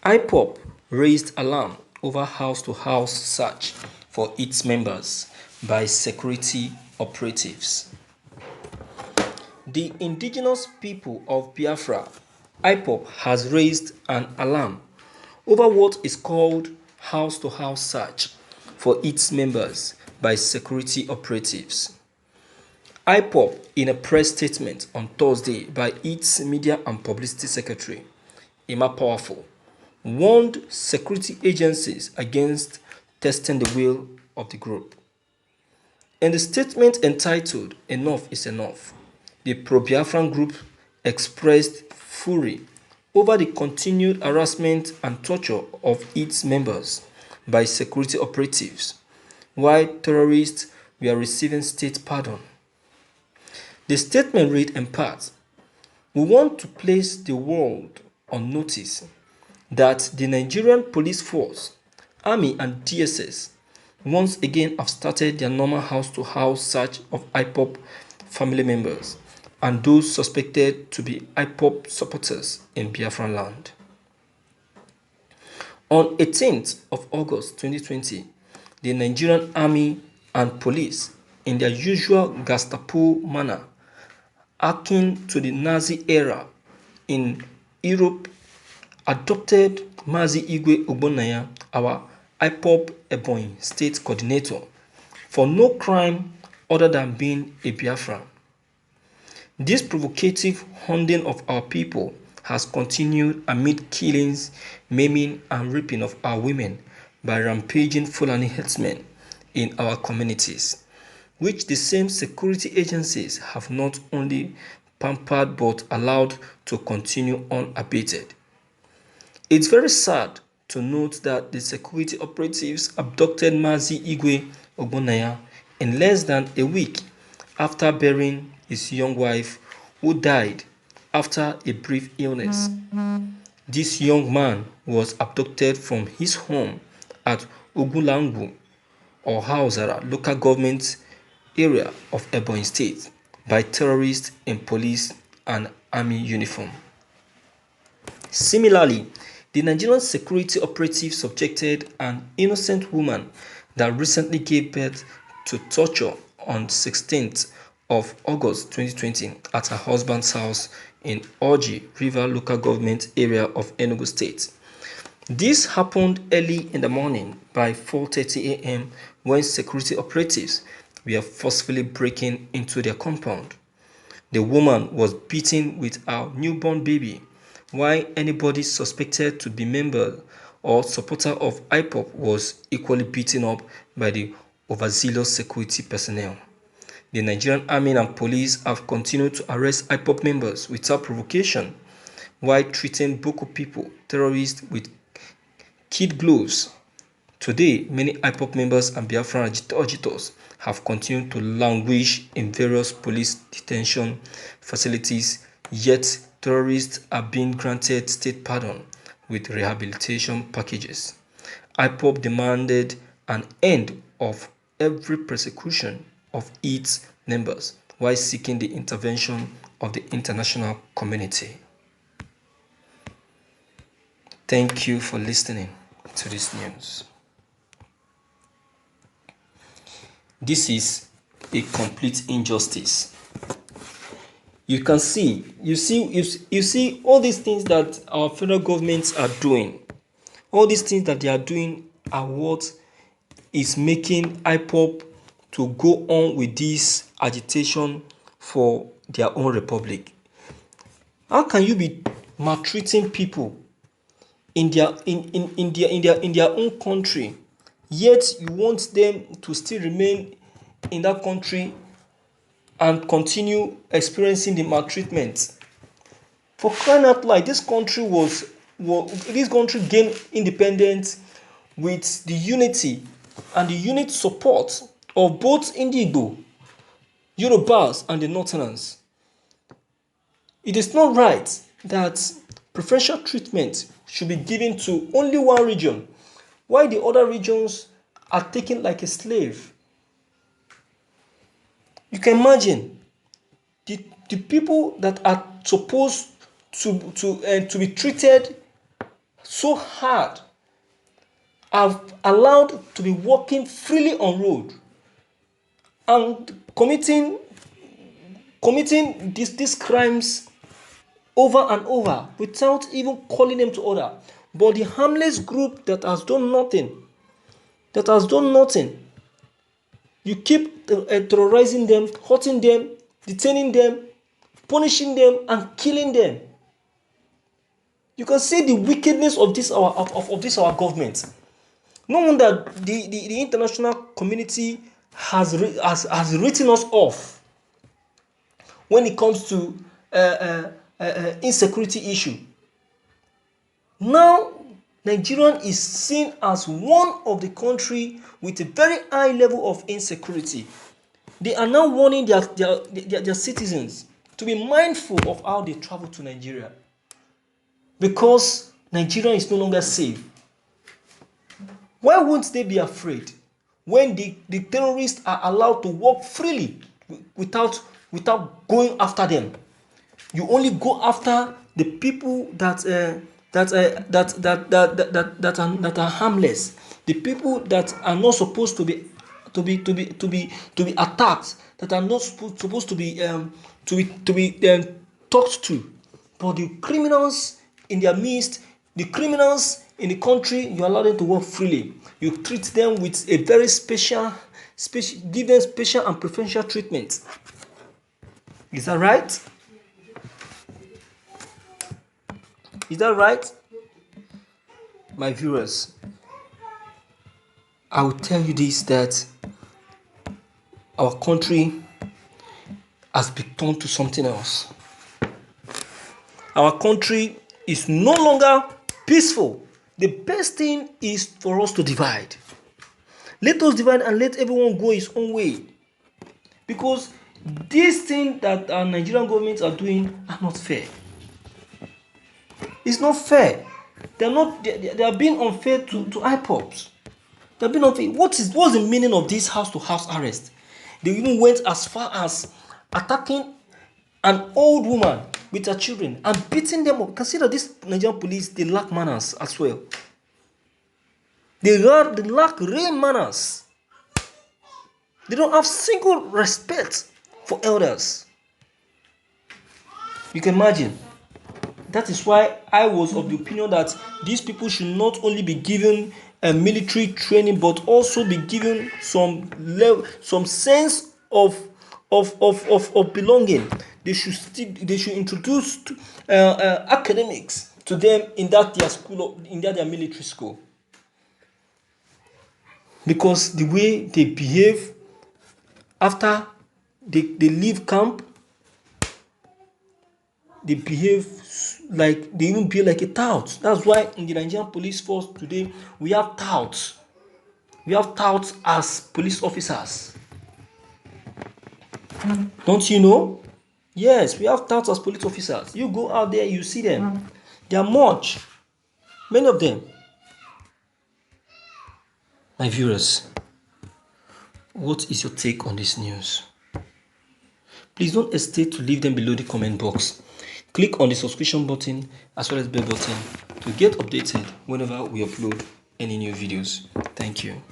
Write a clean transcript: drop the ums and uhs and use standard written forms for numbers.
Ipob raised alarm over house-to-house search for its members by security operatives. The indigenous people of Biafra, Ipob, has raised an alarm over what is called house-to-house search for its members by security operatives. Ipob, in a press statement on Thursday by its media and publicity secretary, Emma Powerful, warned security agencies against testing the will of the group. In the statement entitled "Enough is Enough," the pro-Biafran group expressed fury over the continued harassment and torture of its members by security operatives, while terrorists were receiving state pardon. The statement read in part, "We want to place the world on notice that the Nigerian police force, army and DSS once again have started their normal house-to-house search of Ipob family members and those suspected to be Ipob supporters in Biafran land." On 18th of August 2020, the Nigerian army and police, in their usual Gestapo manner, akin to the Nazi era in Europe, adopted Mazi Igwe Ogbonnaya, our Ipob Ebonyi state coordinator, for no crime other than being a Biafran. This provocative hounding of our people has continued amid killings, maiming and raping of our women by rampaging Fulani herdsmen in our communities, which the same security agencies have not only pampered but allowed to continue unabated. It's very sad to note that the security operatives abducted Mazi Igwe Ogbonnaya in less than a week after burying his young wife, who died after a brief illness. This young man was abducted from his home at Ogunlangu or Hausara local government area of Ebonyi State by terrorists in police and army uniform. Similarly, the Nigerian security operative subjected an innocent woman that recently gave birth to torture on 16th of August 2020 at her husband's house in Oji River local government area of Enugu State. This happened early in the morning by 4:30 a.m. when security operatives were forcefully breaking into their compound. The woman was beaten with her newborn baby, while anybody suspected to be member or supporter of Ipob was equally beaten up by the overzealous security personnel. The Nigerian army and police have continued to arrest Ipob members without provocation, while treating Boko people, terrorists, with kid gloves. Today, many Ipob members and Biafran agitators have continued to languish in various police detention facilities, yet terrorists are being granted state pardon with rehabilitation packages. Ipob demanded an end of every persecution of its members while seeking the intervention of the international community. Thank you for listening to this news. This is a complete injustice. You can see, you see all these things that our federal governments are doing. All these things that they are doing are what is making Ipob to go on with this agitation for their own republic. How can you be maltreating people in their own country, yet you want them to still remain in that country and continue experiencing the maltreatment? For crying out loud, this country gained independence with the unity and the unit support of both Indigo, Yorubas, and the Northerners. It is not right that preferential treatment should be given to only one region, while the other regions are taken like a slave. You can imagine the people that are supposed to be treated so hard, are allowed to be walking freely on road and committing these crimes over and over without even calling them to order. But the harmless group that has done nothing, you keep terrorizing them, hurting them, detaining them, punishing them, and killing them. You can see the wickedness of this our government. No wonder the international community has written us off when it comes to insecurity issue. Now, Nigeria is seen as one of the country with a very high level of insecurity. They are now warning their citizens to be mindful of how they travel to Nigeria, because Nigeria is no longer safe. Why won't they be afraid when the terrorists are allowed to walk freely without going after them? You only go after the people that are harmless, the people that are not supposed to be attacked, that are not supposed to be talked to. But the criminals in their midst, the criminals in the country, you allow them to walk freely. You treat them with a very give them special and preferential treatment. Is that right? Is that right? My viewers, I will tell you this, that our country has been turned to something else. Our country is no longer peaceful. The best thing is for us to divide. Let us divide and let everyone go his own way. Because these things that our Nigerian governments are doing are not fair. It's not fair. They are being unfair to Ipobs. They are being unfair. What's the meaning of this house-to-house arrest? They even went as far as attacking an old woman with her children and beating them up. Consider this Nigerian police, they lack manners as well. They lack real manners. They don't have single respect for elders. You can imagine. That is why I was of the opinion that these people should not only be given a military training, but also be given some sense of belonging. They should introduce academics to them in that their school, in their military school. Because the way they behave after they leave camp, they behave like they even behave like a tout. That's why in the Nigerian police force today we have touts. We have touts as police officers. Don't you know? Yes, we have touts as police officers. You go out there, you see them. They are much. Many of them. My viewers, what is your take on this news? Please don't hesitate to leave them below the comment box. Click on the subscription button as well as bell button to get updated whenever we upload any new videos. Thank you.